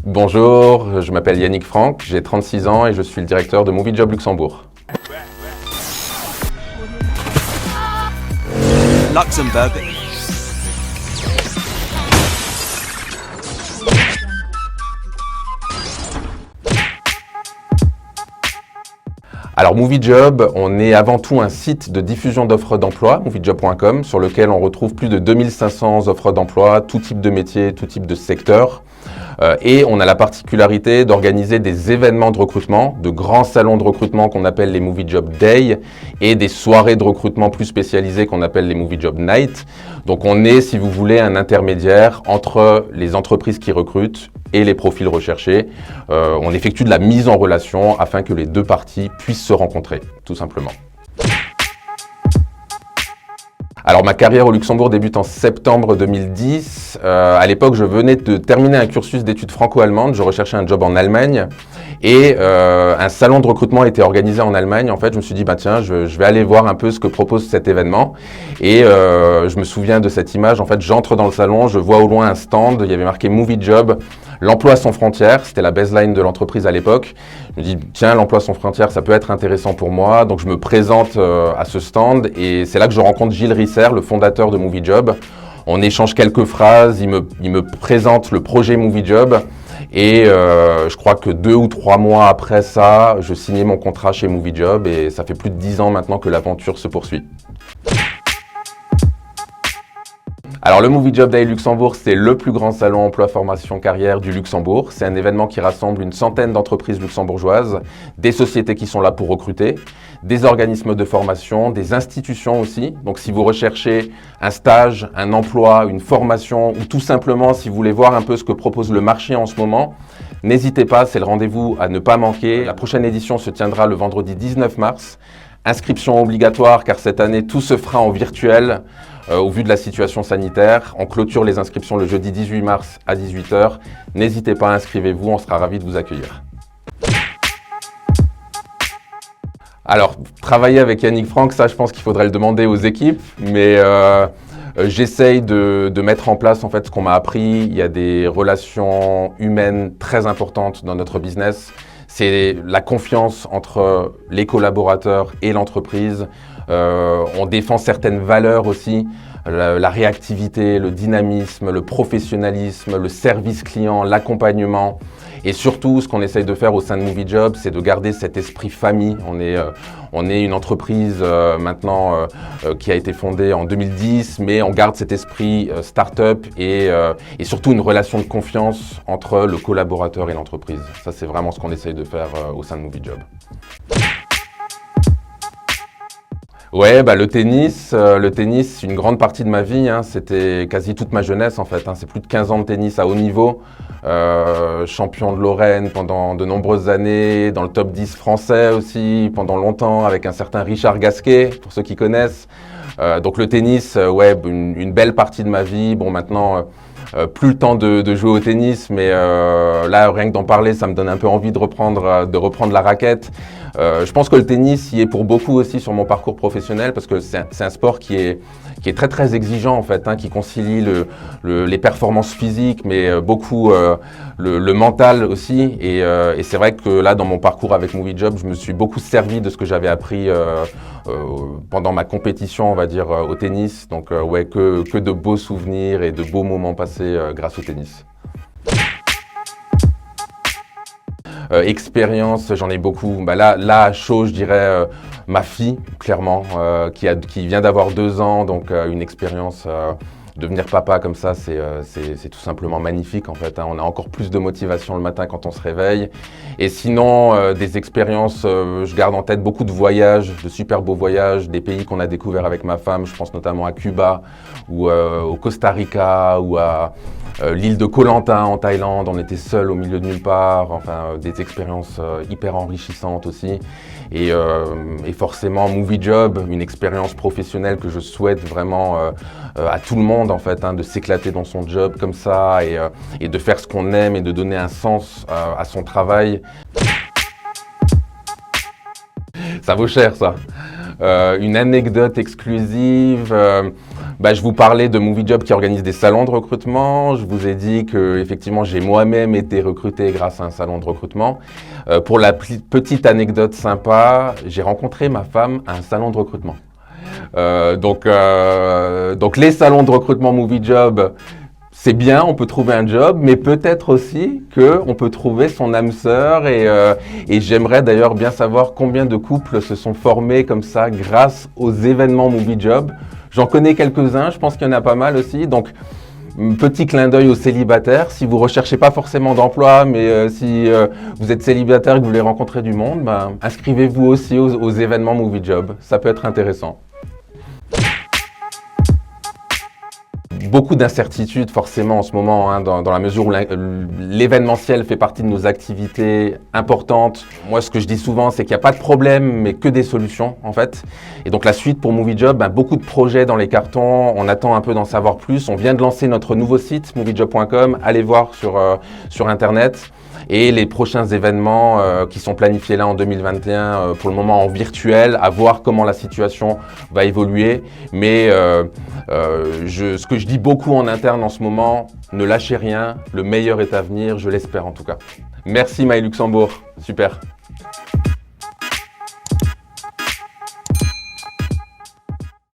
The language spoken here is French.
Bonjour, je m'appelle Yannick Franck, j'ai 36 ans et je suis le directeur de Movie Job Luxembourg. Luxembourg. Alors Movie Job, on est avant tout un site de diffusion d'offres d'emploi, moviejob.com, sur lequel on retrouve plus de 2500 offres d'emploi, tout type de métier, tout type de secteur. Et on a la particularité d'organiser des événements de recrutement, de grands salons de recrutement qu'on appelle les Movie Job Day et des soirées de recrutement plus spécialisées qu'on appelle les Movie Job Night. Donc on est, si vous voulez, un intermédiaire entre les entreprises qui recrutent et les profils recherchés. On effectue de la mise en relation afin que les deux parties puissent se rencontrer, tout simplement. Alors ma carrière au Luxembourg débute en septembre 2010. À l'époque, je venais de terminer un cursus d'études franco-allemandes. Je recherchais un job en Allemagne et un salon de recrutement était organisé en Allemagne. En fait, je me suis dit, tiens, je vais aller voir un peu ce que propose cet événement. Et je me souviens de cette image. En fait, j'entre dans le salon, je vois au loin un stand. Il y avait marqué Movie Job. L'emploi sans frontières, c'était la baseline de l'entreprise à l'époque. Je me dis, tiens, l'emploi sans frontières, ça peut être intéressant pour moi. Donc je me présente à ce stand et c'est là que je rencontre Gilles Risser, le fondateur de Movie Job. On échange quelques phrases, il me présente le projet Movie Job et je crois que 2 ou 3 mois après ça, je signais mon contrat chez Movie Job et ça fait plus de 10 ans maintenant que l'aventure se poursuit. Alors le Movie Job Day Luxembourg, c'est le plus grand salon emploi formation carrière du Luxembourg. C'est un événement qui rassemble une centaine d'entreprises luxembourgeoises, des sociétés qui sont là pour recruter, des organismes de formation, des institutions aussi. Donc si vous recherchez un stage, un emploi, une formation ou tout simplement si vous voulez voir un peu ce que propose le marché en ce moment, n'hésitez pas, c'est le rendez-vous à ne pas manquer. La prochaine édition se tiendra le vendredi 19 mars. Inscription obligatoire car cette année tout se fera en virtuel au vu de la situation sanitaire. On clôture les inscriptions le jeudi 18 mars à 18 h. N'hésitez pas, inscrivez-vous, on sera ravis de vous accueillir. Alors, travailler avec Yannick Franck, ça je pense qu'il faudrait le demander aux équipes, mais j'essaye de mettre en place en fait ce qu'on m'a appris. Il y a des relations humaines très importantes dans notre business. C'est la confiance entre les collaborateurs et l'entreprise. On défend certaines valeurs aussi, la réactivité, le dynamisme, le professionnalisme, le service client, l'accompagnement. Et surtout, ce qu'on essaye de faire au sein de Movie Job, c'est de garder cet esprit famille. On est une entreprise maintenant qui a été fondée en 2010, mais on garde cet esprit start-up et surtout une relation de confiance entre le collaborateur et l'entreprise. Ça, c'est vraiment ce qu'on essaye de faire au sein de Movie Job. Ouais, le tennis, c'est une grande partie de ma vie. C'était quasi toute ma jeunesse en fait. C'est plus de 15 ans de tennis à haut niveau. Champion de Lorraine pendant de nombreuses années, dans le top 10 français aussi, pendant longtemps avec un certain Richard Gasquet, pour ceux qui connaissent. Donc le tennis, une belle partie de ma vie. Bon, maintenant, plus le temps de jouer au tennis, mais là, rien que d'en parler, ça me donne un peu envie de reprendre la raquette. Je pense que le tennis y est pour beaucoup aussi sur mon parcours professionnel parce que c'est un sport qui est très très exigeant en fait, qui concilie les performances physiques mais beaucoup le mental aussi et c'est vrai que là dans mon parcours avec Movie Job, je me suis beaucoup servi de ce que j'avais appris pendant ma compétition on va dire au tennis, donc que de beaux souvenirs et de beaux moments passés grâce au tennis. Expérience, j'en ai beaucoup. Là, à chaud, je dirais ma fille, clairement, qui vient d'avoir 2 ans, donc une expérience. Devenir papa comme ça, c'est tout simplement magnifique en fait. On a encore plus de motivation le matin quand on se réveille. Et sinon, des expériences, je garde en tête beaucoup de voyages, de super beaux voyages, des pays qu'on a découverts avec ma femme. Je pense notamment à Cuba ou au Costa Rica ou à l'île de Koh Lanta en Thaïlande. On était seuls au milieu de nulle part. Enfin, des expériences hyper enrichissantes aussi. Et forcément, Movie Job, une expérience professionnelle que je souhaite vraiment à tout le monde en fait, de s'éclater dans son job comme ça et de faire ce qu'on aime et de donner un sens à son travail. Ça vaut cher ça. une anecdote exclusive. Je vous parlais de Movie Job qui organise des salons de recrutement. Je vous ai dit que effectivement j'ai moi-même été recruté grâce à un salon de recrutement. Pour la petite anecdote sympa, j'ai rencontré ma femme à un salon de recrutement. Donc les salons de recrutement Movie Job, c'est bien, on peut trouver un job, mais peut-être aussi qu'on peut trouver son âme sœur et j'aimerais d'ailleurs bien savoir combien de couples se sont formés comme ça grâce aux événements Movie Job. J'en connais quelques-uns, je pense qu'il y en a pas mal aussi. Donc, petit clin d'œil aux célibataires. Si vous recherchez pas forcément d'emploi, mais si vous êtes célibataire et que vous voulez rencontrer du monde, inscrivez-vous aussi aux événements Movie Job. Ça peut être intéressant. Beaucoup d'incertitudes forcément en ce moment, hein, dans la mesure où l'événementiel fait partie de nos activités importantes. Moi, ce que je dis souvent, c'est qu'il n'y a pas de problème, mais que des solutions en fait. Et donc la suite pour Movie Job, beaucoup de projets dans les cartons, on attend un peu d'en savoir plus. On vient de lancer notre nouveau site, moviejob.com, allez voir sur Internet. Et les prochains événements qui sont planifiés là en 2021, pour le moment en virtuel, à voir comment la situation va évoluer. Mais ce que je dis beaucoup en interne en ce moment, ne lâchez rien, le meilleur est à venir, je l'espère en tout cas. Merci My Luxembourg, super.